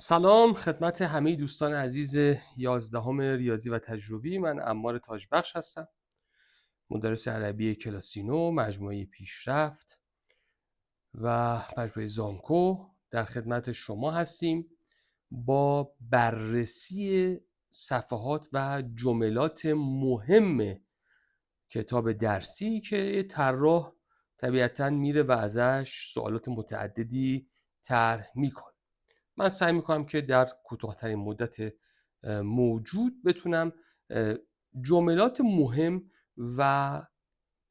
سلام خدمت همه دوستان عزیز 11 ریاضی و تجربی. من عمار تاجبخش هستم، مدرس عربی کلاسینو، مجموعه پیشرفت و مجموعه زانکو. در خدمت شما هستیم با بررسی صفحات و جملات مهم کتاب درسی که طراح طبیعتاً میره و ازش سوالات متعددی طرح میکنه. من سعی میکنم که در کوتاه‌ترین مدت موجود بتونم جملات مهم و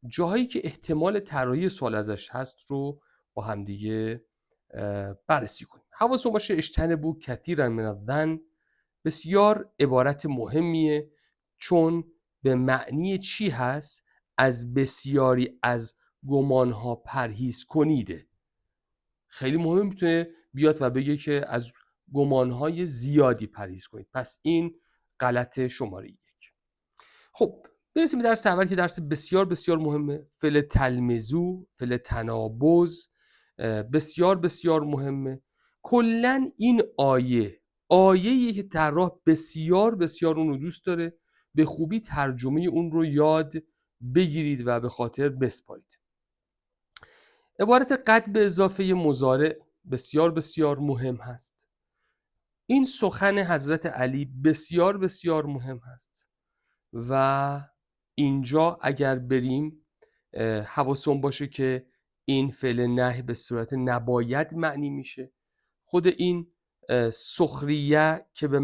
جاهایی که احتمال طراحی سوال ازش هست رو با همدیگه بررسی کنیم. حواستون باشه اجتنبوا کثیرا من الظن بسیار عبارت مهمیه، چون به معنی چی هست؟ از بسیاری از گمانها پرهیز کنیده. خیلی مهمه، میتونه بیاد و بگه که از گمانهای زیادی پرهیز کنید. پس این غلط شماره 1. خب برسیم به درس اول که درس بسیار بسیار مهمه. فعل تلمزو، فعل تنابز بسیار بسیار مهمه. کلا این آیه‌ای که طراح بسیار بسیار اون رو دوست داره، به خوبی ترجمه اون رو یاد بگیرید و به خاطر بسپارید. عبارت قد به اضافه مضارع بسیار بسیار مهم هست. این سخن حضرت علی بسیار بسیار مهم هست و اینجا اگر بریم حواسون باشه که این فعل نهی به صورت نباید معنی میشه. خود این سخریه که به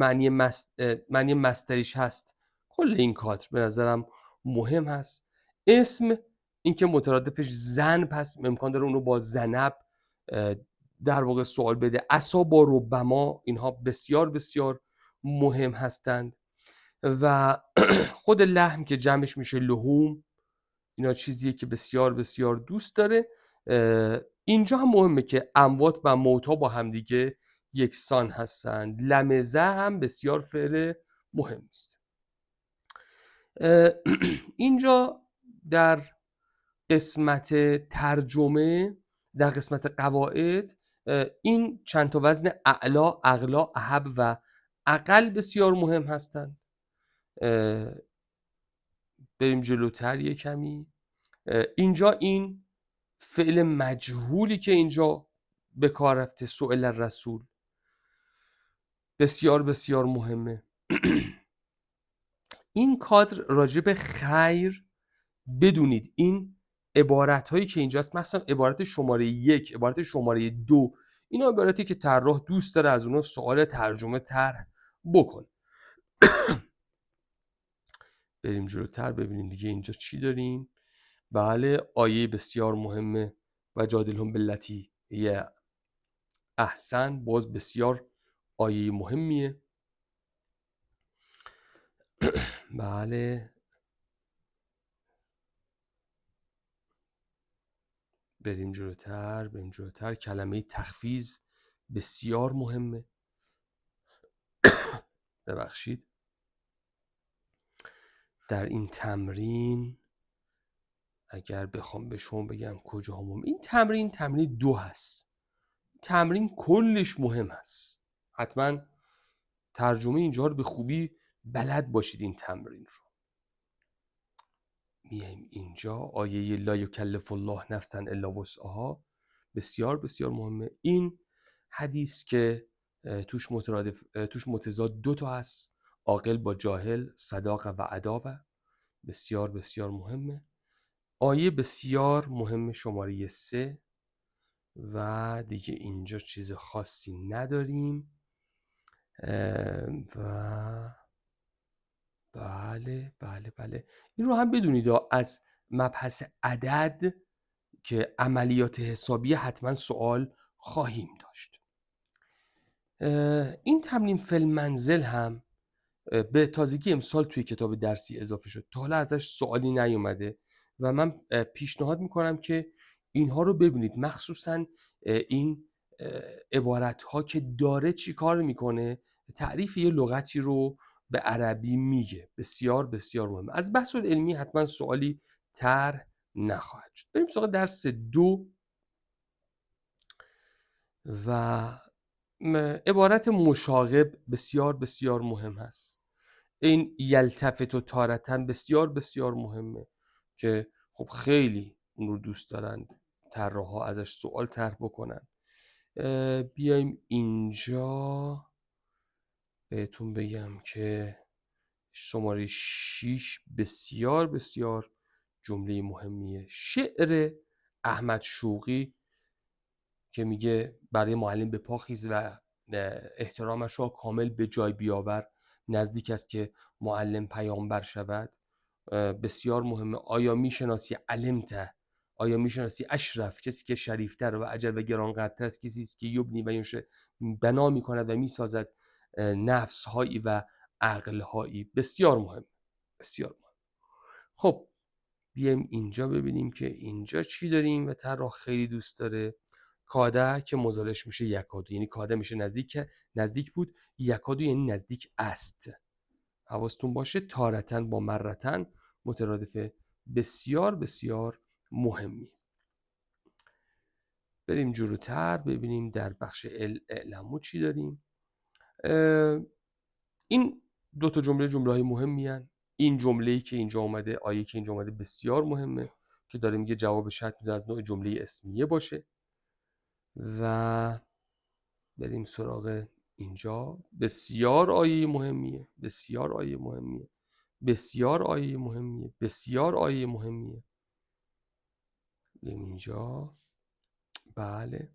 معنی مصدریش هست، کل این کادر به نظرم مهم هست. اسم اینکه مترادفش زن، پس امکان داره اونو با زنب در واقع سوال بده. عصا با ربما، اینها بسیار بسیار مهم هستند. و خود لحم که جمعش میشه لحوم، اینا چیزیه که بسیار بسیار دوست داره. اینجا هم مهمه که اموات و موتا با همدیگه یکسان هستند. لمزه هم بسیار فعل مهم است. اینجا در قسمت ترجمه، در قسمت قواعد، این چند تا وزن اعلا، اغلا، احب و اقل بسیار مهم هستند. بریم جلوتر یک کمی. اینجا این فعل مجهولی که اینجا به کار رفته، سئل الرسول، بسیار بسیار مهمه. این کادر راجع به خیر بدونید این عبارت هایی که اینجاست، مثلا عبارت شماره 1، عبارت شماره 2، اینا عبارتی که طراح دوست داره از اونها سوال ترجمه طرح بکن. بریم جلوتر ببینیم دیگه اینجا چی داریم. بله، آیه بسیار مهمه و جادلهم بالتی هی احسن، باز بسیار آیه مهمیه. بله، بریم جلوتر. کلمه تخفیض بسیار مهمه. ببخشید. در این تمرین اگر بخوام به شما بگم کجا مهم، این تمرین 2 هست. تمرین کلش مهم هست. حتما ترجمه اینجا رو به خوبی بلد باشید. این تمرین رو میایم اینجا، آیه لا یکلف الله نفسا الا وسعها، بسیار بسیار مهمه. این حدیث که توش متضاد 2 تا هست، عاقل با جاهل، صداقه و عداوه، بسیار بسیار مهمه. آیه بسیار مهم شماره 3 و دیگه اینجا چیز خاصی نداریم. و بله این رو هم بدونید از مبحث عدد که عملیات حسابی حتما سوال خواهیم داشت. این تمرین فعل منزل هم به تازگی امسال توی کتاب درسی اضافه شد. تا حالا ازش سوالی نیومده و من پیشنهاد میکنم که اینها رو ببینید، مخصوصا این عبارت ها که داره چی کار میکنه، تعریف یه لغتی رو به عربی میگه. بسیار بسیار مهمه. از بحث علمی حتما سوالی طرح نخواهد شد. بریم سراغ درس 2 و عبارت مشاغب بسیار بسیار مهم هست. این یلتفت و تارتن بسیار بسیار مهمه که خب خیلی اون رو دوست دارن طراحا ازش سوال طرح بکنن. بیایم اینجا بهتون بگم که شماره 6 بسیار بسیار جمله مهمیه. شعر احمد شوقی که میگه برای معلم به پا خیز و احترامش را کامل به جای بیاور، نزدیک است که معلم پیامبر شود، بسیار مهمه. آیا میشناسی علمته؟ آیا میشناسی اشرف؟ کسی که شریفتر و اجل و گرانقدرتر است کسی است که یبنی و بنا میکند و میسازد نفسهایی و عقلهایی. بسیار مهم، بسیار مهم. خب بیایم اینجا ببینیم که اینجا چی داریم و طراح خیلی دوست داره. کاده که مزارش میشه یکادو، یعنی کاده میشه نزدیک بود، یکادو یعنی نزدیک است. حواستون باشه تارتن با مرتن مترادف بسیار بسیار مهمی. بریم جلوتر ببینیم در بخش اعلمو چی داریم. این دو تا جمله های مهمی هن. این جمله‌ای که اینجا اومده، آیه که اینجا اومده بسیار مهمه که داره میگه جواب شرط میده از نوع جمله اسمیه باشه. و بریم سراغ اینجا. بسیار آیه مهمیه، بسیار آیه مهمیه، بسیار آیه مهمیه، بسیار آیه مهمیه. بریم اینجا. بله،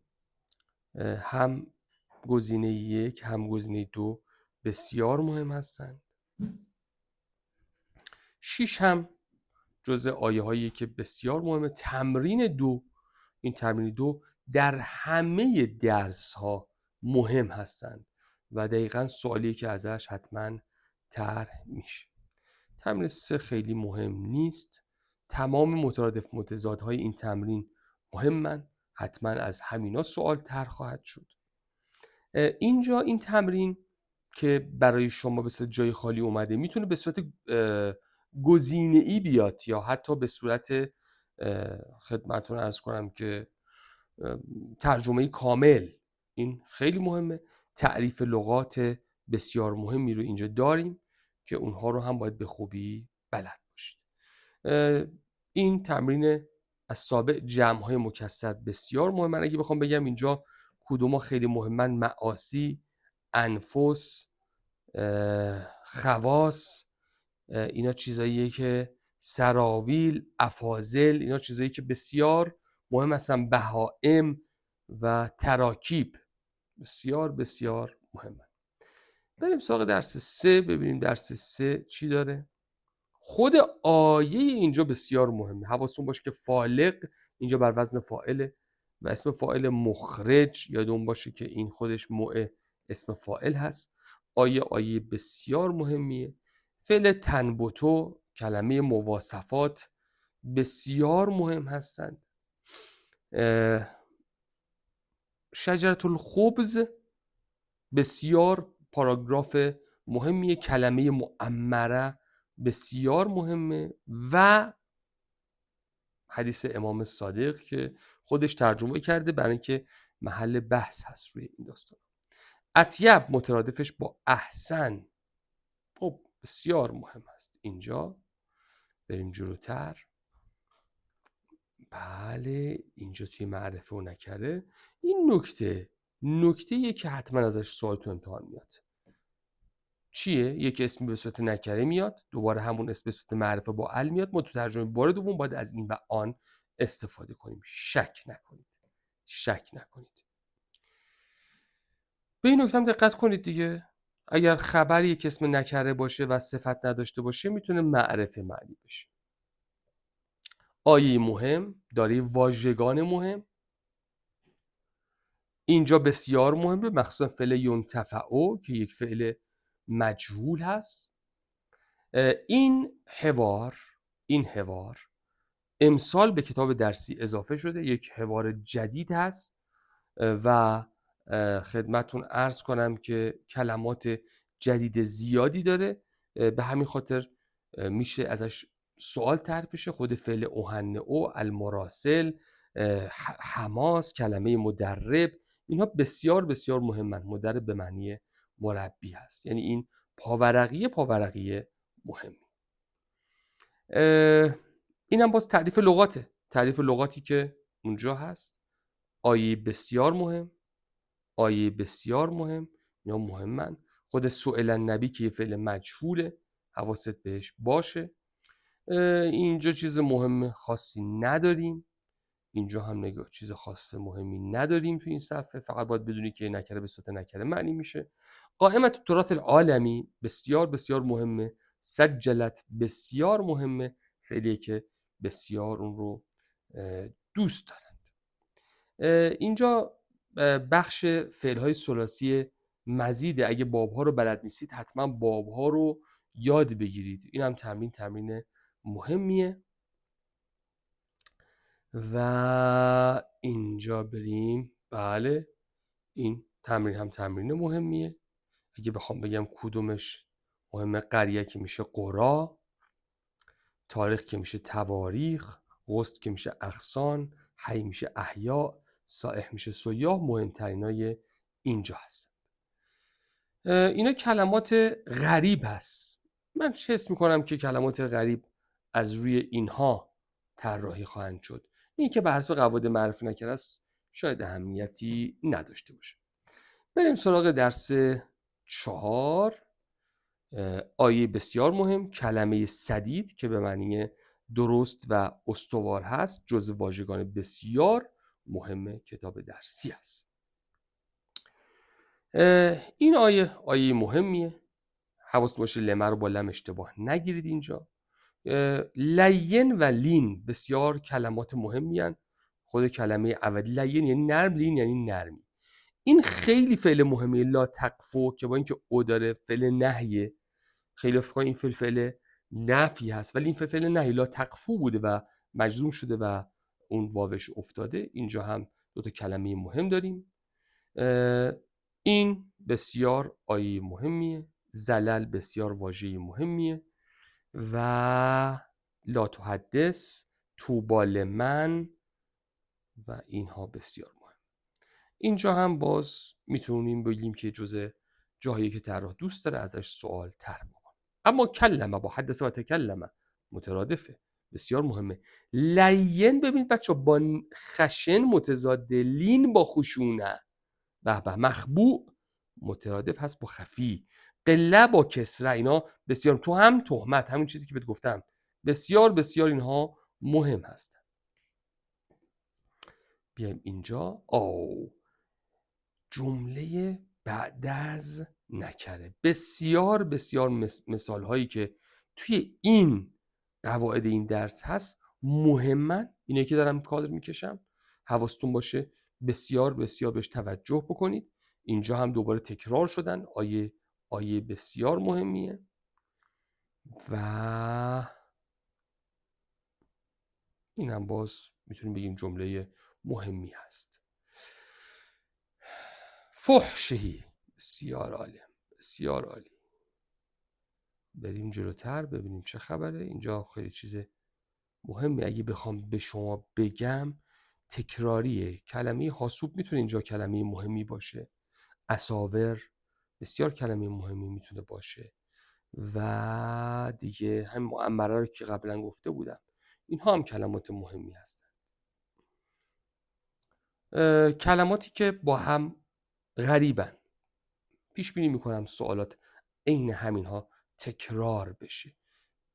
هم گزینه 1 هم گزینه 2 بسیار مهم هستند. 6 هم جزء آیه هایی که بسیار مهمه. تمرین 2، این تمرین 2 در همه درس ها مهم هستند و دقیقاً سوالی که ازش حتما طرح میشه. تمرین 3 خیلی مهم نیست. تمام مترادف متضادهای این تمرین مهمن، حتما از همینا سوال طرح خواهد شد. اینجا این تمرین که برای شما به صورت جای خالی اومده میتونه به صورت گزینه‌ای بیاد یا حتی به صورت خدمتتون عرض کنم که ترجمه کامل. این خیلی مهمه. تعریف لغات بسیار مهمی رو اینجا داریم که اونها رو هم باید به خوبی بلد باشید. این تمرین السابع جمع‌های مکسر بسیار مهمه. اگه بخوام بگم اینجا کدوما خیلی مهمن، معاصی، انفس، خواص، اینا چیزاییه که سراویل، افاضل، اینا چیزایی که بسیار مهم هستن. بهائم و تراکیب بسیار بسیار مهمه. بریم سراغ درس 3 ببینیم درس 3 چی داره. خود آیه اینجا بسیار مهمه. حواستون باشه که فالق اینجا بر وزن فاعله و اسم فاعل مخرج یادون باشه که این خودش اسم فاعل هست. آیه بسیار مهمیه. فعل تنبتو، کلمه مواصفات بسیار مهم هستند. شجرة الخبز بسیار پاراگراف مهمیه. کلمه معمره بسیار مهمه و حدیث امام صادق که خودش ترجمه کرده برای اینکه محل بحث هست روی این داستان. اطیب مترادفش با احسن، خب بسیار مهم هست. اینجا بریم جلوتر. بله، اینجا توی معرفه و نکره این نکته که حتما ازش سوال تو امتحان میاد. چیه؟ یک اسمی به صورت نکره میاد، دوباره همون اسم به صورت معرفه با ال میاد. ما تو ترجمه بار دوم باید از این و آن استفاده کنیم. شک نکنید، شک نکنید. به این نکته هم دقت کنید دیگه. اگر خبر یک اسم نکره باشه و صفت نداشته باشه میتونه معرفه معنی بشه. آیه مهم داره واژگان مهم. اینجا بسیار مهمه، مخصوصا فعل ینتفعو که یک فعل مجهول هست. این حوار امسال به کتاب درسی اضافه شده، یک حوار جدید هست و خدمتون عرض کنم که کلمات جدید زیادی داره. به همین خاطر میشه ازش سوال طرح بشه. خود فعل اهنئو، المراسل، حماس، کلمه مدرب، اینها بسیار بسیار مهمن. مدرب به معنی مربی هست، یعنی این پاورقیه مهمی. اینم باز تعریف لغاته، تعریف لغاتی که اونجا هست. آیه بسیار مهم، آیه بسیار مهم، اینا مهمن. خود سئل النبی که یه فعل مجهوله، حواست بهش باشه. اینجا چیز مهم خاصی نداریم، اینجا هم نگاه چیز خاص مهمی نداریم تو این صفحه، فقط باید بدونی که نکره به صورت نکره معنی میشه. قائمت تراث العالمی بسیار بسیار مهمه. سجلت بسیار مهمه، فعلیه که بسیار اون رو دوست دارند. اینجا بخش فعل‌های ثلاثی مزیده. اگه باب‌ها رو بلد نیستید حتما باب‌ها رو یاد بگیرید. این هم تمرین مهمیه. و اینجا بریم. بله، این تمرین هم تمرین مهمیه. اگه بخوام بگم کدومش مهمه، قریه که میشه قرا، تاریخ که میشه تواریخ، غست که میشه اغصان، حی میشه احیا، صائح میشه سیاح. مهمترینای اینجا هست. اینا کلمات غریب هست. من حس میکنم که کلمات غریب از روی اینها طراحی خواهند شد. این که به حسب قواعد معرفی نکرده است شاید اهمیتی نداشته باشه. بریم سراغ درس 4. آیه بسیار مهم، کلمه سدید که به معنی درست و استوار هست، جزو واژگان بسیار مهم کتاب درسی است. این آیه مهمیه. حواست باشه لمه رو با لم اشتباه نگیرید. اینجا لین و لین بسیار کلمات مهمی هستند. خود کلمه اولی لین یعنی نرم، لین یعنی نرمی. این خیلی فعل مهمیه. لا تقفو که با اینکه او داره فعل نهیه، خیلی فکر کنید این فعل نفی هست، ولی این فعل نهی لا تقفو بوده و مجزوم شده و اون واوش افتاده. اینجا هم دو تا کلمه مهم داریم. این بسیار آیه مهمیه. زلل بسیار واژه مهمیه. و لا تحدث، طوبی لمن و اینها بسیار مهم. اینجا هم باز میتونیم بگیم که جزء جاهایی که طراح دوست داره ازش سوال طرح بکنه. اما کلمه با حدث و تکلمه مترادفه، بسیار مهمه. لین ببینید بچه با خشن متضاد، لین با خشونه. به به. مخبوع مترادف هست با خفی. قله با کسره، اینا بسیار. تو هم تهمت، همون چیزی که بهت گفتم، بسیار بسیار اینها مهم هستن. بیایم اینجا. جمله بعد از نکره. بسیار بسیار مثال هایی که توی این قواعد این درس هست مهمن. اینه که دارم کادر میکشم، حواستون باشه بسیار بسیار بهش توجه بکنید. اینجا هم دوباره تکرار شدن. آیه بسیار مهمیه و این هم باز میتونیم بگیم جمله مهمی هست. فحشهی، بسیار عالی، بسیار عالی. بریم جلوتر ببینیم چه خبره. اینجا خیلی چیز مهمی. اگه بخوام به شما بگم تکراریه. کلمه حاسوب میتونه اینجا کلمه مهمی باشه. اساور بسیار کلمه مهمی میتونه باشه. و دیگه هم معمره رو که قبلا گفته بودم، اینها هم کلمات مهمی هستن. کلماتی که با هم غریبن، پیش بینی میکنم سوالات عین همینها تکرار بشه.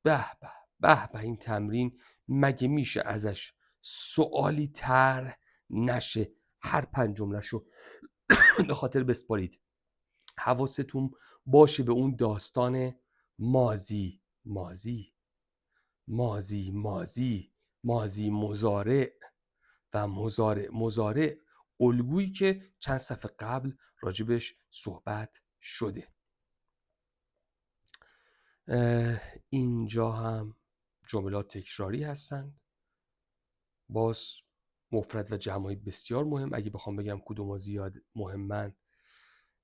به به به به. این تمرین مگه میشه ازش سوالی طرح نشه؟ هر 5 جمله‌شو به خاطر بسپارید. حواستون باشه به اون داستان ماضی ماضی، ماضی ماضی، ماضی مضارع و مضارع مضارع، الگویی که چند صفحه قبل راجبش صحبت شده. اینجا هم جملات تکراری هستند. باز مفرد و جمعی بسیار مهم. اگه بخوام بگم کدوم زیاد مهمن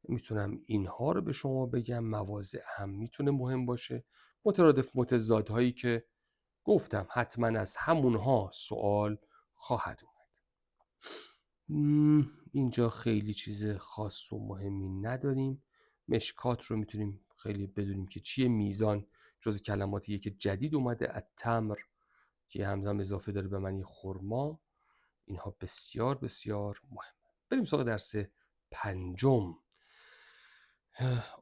میتونم اینها رو به شما بگم. مواضع هم میتونه مهم باشه. مترادف متضادهایی که گفتم حتما از همونها سوال خواهد اومد. اینجا خیلی چیز خاص و مهمی نداریم. مشکات رو میتونیم خیلی بدونیم که چیه. میزان جز کلماتیه که جدید اومده. التمر که همزم اضافه داره به معنی خرما. اینها بسیار بسیار مهم. بریم سراغ درس 5.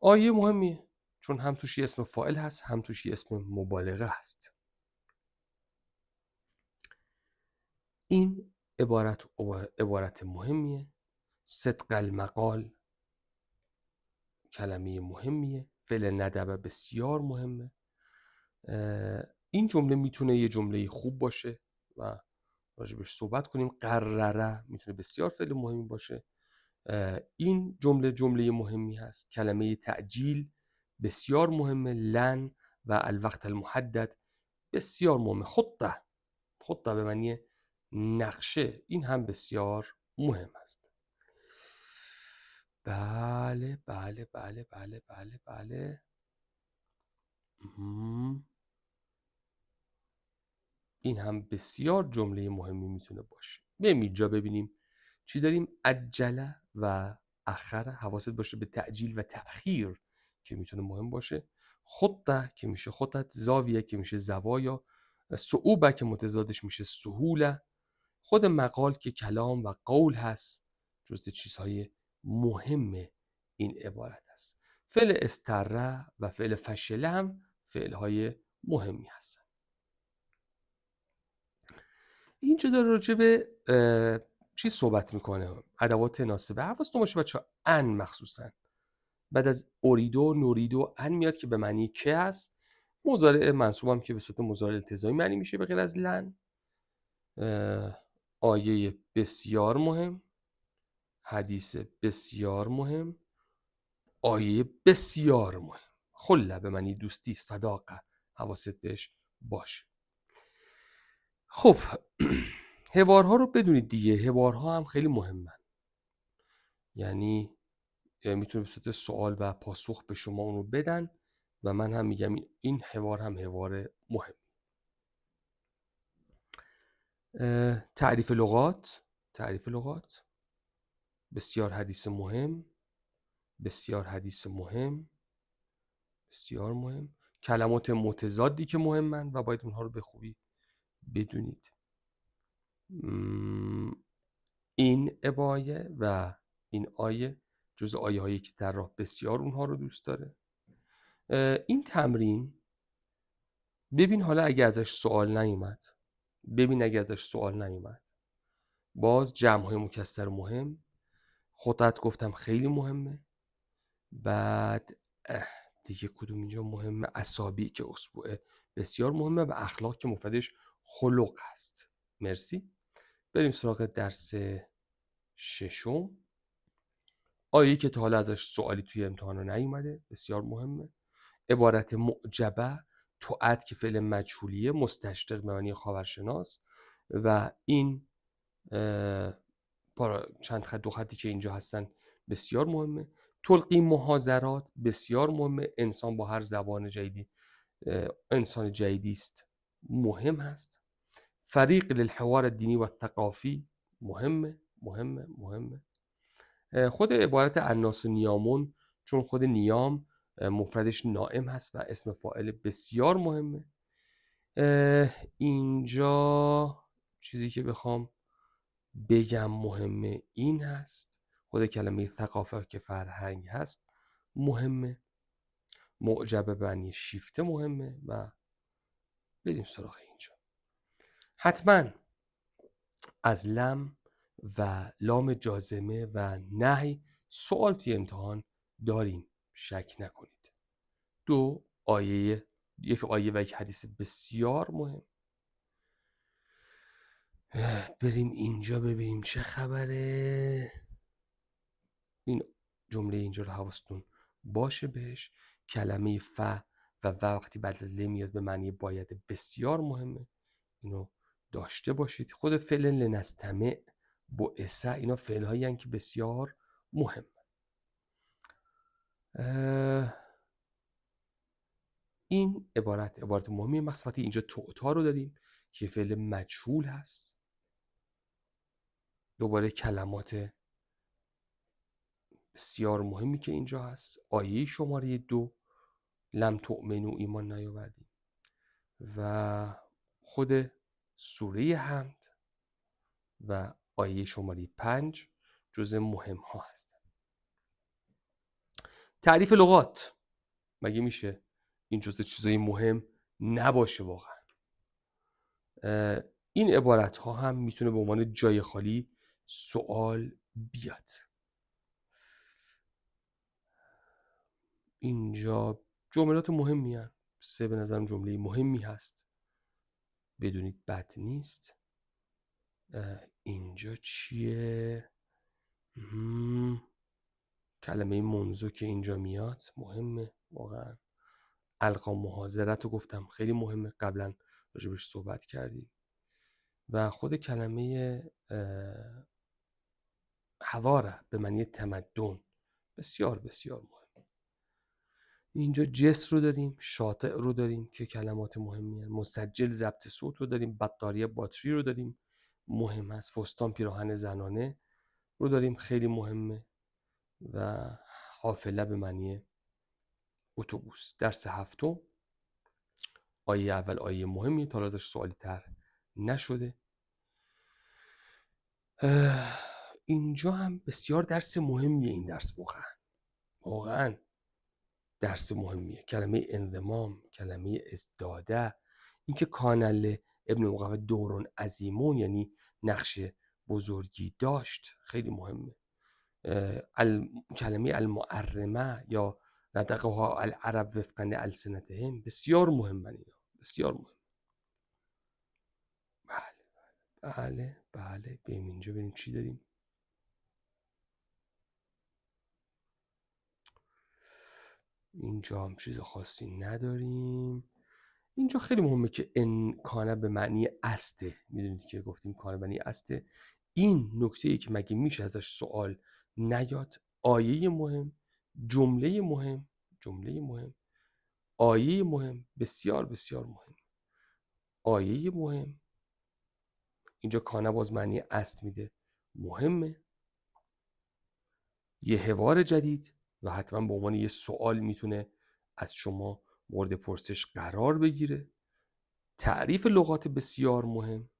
آیه مهمیه چون هم توش یه اسم فاعل هست، هم توش یه اسم مبالغه هست. این عبارت مهمیه. صدق المقال کلمه مهمیه. فعل ندبه بسیار مهمه. این جمله میتونه یه جمله خوب باشه و راجبش صحبت کنیم. قرره میتونه بسیار فعل مهمی باشه. این جمله مهمی هست. کلمه تعجیل بسیار مهمه. لن و الوقت المحدد بسیار مهمه. خطه به معنی نقشه، این هم بسیار مهم است. بله بله بله بله بله بله. این هم بسیار جمله مهمی میتونه باشه. بریم اینجا ببینیم چی داریم. عجله و اخره. حواست باشه به تعجیل و تأخیر که میتونه مهم باشه. خطه که میشه خطت. زاویه که میشه زوایا. صعوبه که متضادش میشه سهوله. خود مقال که کلام و قول هست جزء چیزهای مهم این عبارت هست. فعل استره و فعل فشله هم فعلهای مهمی هستن. اینجا داره راجع به چی صحبت میکنه؟ ادوات ناسبه. حواستون باشه بچه‌ها ان مخصوصا بعد از اوریدو نوریدو ان میاد که به معنی که هست. مضارع منصوب هم که به صورت مضارع التزامی معنی میشه به غیر از لن. آیه بسیار مهم، حدیث بسیار مهم، آیه بسیار مهم. خله به معنی دوستی، صداقه. حواست بهش باشه. خب حوارها رو بدونید دیگه. حوارها هم خیلی مهمن. یعنی میتونه به صورت سوال و پاسخ به شما اون رو بدن و من هم میگم این حوار هم حوار مهم. تعریف لغات. بسیار حدیث مهم، بسیار حدیث مهم، بسیار مهم. کلمات متضادی که مهمن و باید اونها رو به خوبی بدونید. این آیه و این آیه جز آیه هایی که در راه بسیار اونها رو دوست داره. این تمرین ببین حالا اگه ازش سوال نیومد باز جمع های مکسر مهم. خودت گفتم خیلی مهمه. بعد دیگه کدوم اینجا مهمه؟ اصابی که اسبوع بسیار مهمه و اخلاق که مفردش خلق هست. مرسی. بریم سراغ درس 6. آیه‌ای که تا حالا ازش سوالی توی امتحان نیومده بسیار مهمه. عبارت معجبه. توعد که فعل مجهولیه مستشرق به معنی خاورشناس و این چند خط دو خطی که اینجا هستن بسیار مهمه. تلقی محاضرات بسیار مهمه. انسان با هر زبان جدیدی انسان جدیدی است، مهم هست. فریق للحوار الدینی و الثقافی مهمه. خود عبارت الناس نیامون چون خود نیام مفردش نائم هست و اسم فاعل بسیار مهمه. اینجا چیزی که بخوام بگم مهمه این هست. خود کلمه ثقافت که فرهنگ هست مهمه. معجبه به معنی شیفته مهمه و بریم سراغ اینجا. حتما از لم و لام جازمه و نهی سوال توی امتحان داریم، شک نکنید. 2 آیه، یک آیه و یک حدیث بسیار مهم. بریم اینجا ببینیم چه خبره. این جمله اینجا رو حواستون باشه بهش. کلمه ف و وقتی بعد از ل میاد به معنی باید بسیار مهمه. اینو داشته باشید. خود فعل لنستمع، بعثه، اینا فعل هایی هستند که بسیار مهم. این عبارت مهمی. مقصد اینجا توتا رو داریم که فعل مجهول هست. دوباره کلمات بسیار مهمی که اینجا هست، آیه شماره 2 لم تؤمنوا ایمان نیاوردیم و خود سوره حمد و آیه شماره 5 جزء مهم ها هستند. تعریف لغات، مگه میشه این جزء چیزای مهم نباشه واقعا؟ این عبارت ها هم میتونه به عنوان جای خالی سوال بیاد. اینجا جملات مهمی هست، 3 به نظرم جمله مهمی هست، بدونید بد نیست. اینجا چیه؟ کلمه منذ که اینجا میاد مهمه واقعا. القا محاضرت رو گفتم خیلی مهمه، قبلا راجبش صحبت کردیم. و خود کلمه حضاره به معنی تمدن بسیار بسیار مهم. اینجا جس رو داریم، شاطئ رو داریم که کلمات مهمی هست. مسجل ضبط صوت رو داریم، بطاری باتری رو داریم، مهم هست. فستان پیراهن زنانه رو داریم، خیلی مهمه. و حافله به معنی اتوبوس. درس هفتم، آیه اول آیه مهمی، تا ازش سوالی تر نشده. اینجا هم بسیار درس مهمیه. این درس واقعا درس مهمیه. کلمه انضمام، کلمه ازداده، اینکه کانل ابن مقفع دورون عظیمون یعنی نقش بزرگی داشت، خیلی مهمه. کلمه المعرمه یا نطقها العرب وفقا السنتهم بسیار مهمه. اینا بسیار مهم. بله بریم اینجا بریم چی داریم. اینجا هم چیز خاصی نداریم. اینجا خیلی مهمه که ان کانه به معنی استه. میدونید که گفتیم کانه به معنی استه. این نکته ای که مگه میشه ازش سوال نیاد. آیه مهم، جمله مهم، آیه مهم، بسیار بسیار مهم. آیه مهم، اینجا کانه باز معنی است میده، مهمه. یه حوار جدید و حتما به عنوان یه سوال میتونه از شما مورد پرسش قرار بگیره. تعریف لغات بسیار مهم،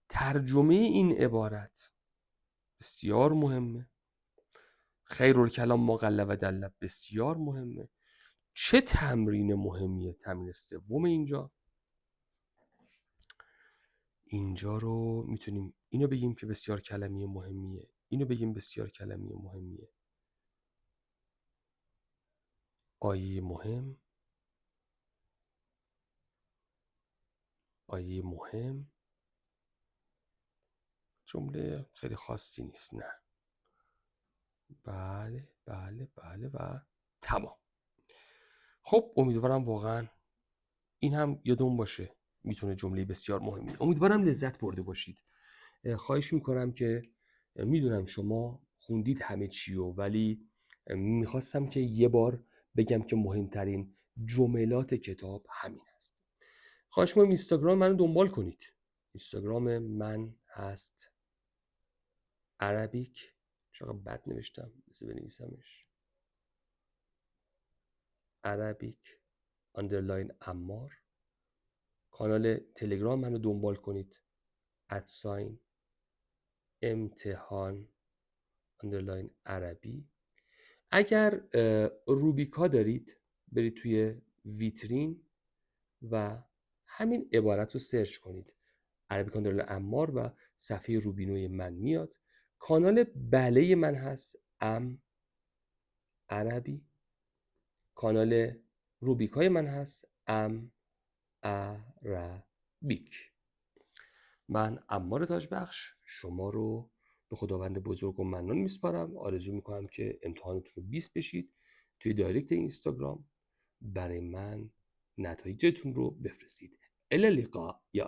ترجمه این عبارت بسیار مهمه. خیرالکلام ما قل و دل بسیار مهمه. چه تمرین مهمیه؟ تمرین سوم اینجا رو میتونیم اینو بگیم که بسیار کلمه مهمیه، اینو بگیم بسیار کلمه مهمیه. آیه مهم جمله خیلی خاصی نیست، نه. بله و تمام. خب امیدوارم واقعا این هم یادمون باشه، میتونه جمله بسیار مهمی. امیدوارم لذت برده باشید. خواهش میکنم که میدونم شما خوندید همه چیو، ولی میخواستم که یه بار بگم که مهمترین جملات کتاب همین است. خواهش میکنم اینستاگرام منو دنبال کنید. اینستاگرام من هست عربیک، چقدر بد نوشتم، بذار بنویسمش، عربیک اندرلاین عمار. کانال تلگرام منو دنبال کنید @، امتحان اندرلاین عربی. اگر روبیکا دارید برید توی ویترین و همین عبارت رو سرچ کنید، عربیک اندرلاین عمار، و صفحه روبینوی من میاد. کانال بله من هست عربی. کانال روبیکای من هست عربیک. من عمار تاجبخش شما رو به خداوند بزرگ و منان میسپارم. آرزو میکنم که امتحانتون رو 20 بشید. توی دایرکت اینستاگرام برای من نتایجتون رو بفرستید. الی اللقاء یا